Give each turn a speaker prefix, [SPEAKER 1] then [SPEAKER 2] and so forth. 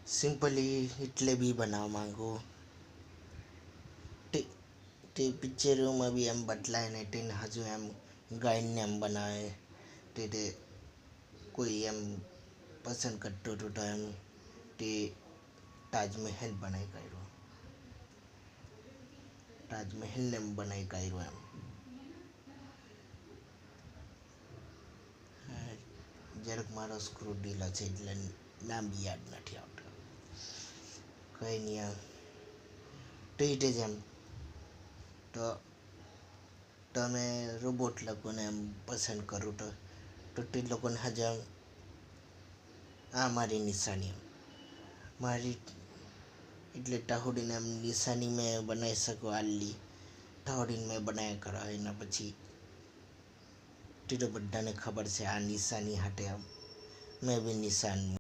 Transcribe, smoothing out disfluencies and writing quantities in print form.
[SPEAKER 1] simply એટલે બી બનાવવા માંગુ તે તે પિક્ચરોમાં બી એમ બદલાય ને તેને હજુ એમ ગાઈને એમ બનાવે તે કોઈ એમ પસંદ કરતો હતો તો એમ તે તાજમહેલ બનાવી કાઢ્યો તાજમહેલને એમ બનાવી કાઢ્યો એમ જરાક મારો સ્ક્રૂ ઢીલો છે એટલે નામ બી યાદ નથી આવતું કંઈ નહીં આમ તો જ એમ તો તમે રોબોટ લોકોને એમ પસંદ કરો તો તે લોકોને હજુ આ મારી નિશાની મારી એટલે ટાહુડીને એમ નિશાની મેં બનાવી શકું આટલી ટાહુડીને મેં બનાવ્યા કરો એના પછી તે તો બધાને ખબર છે આ નિશાની હાટે મેં બી નિશાન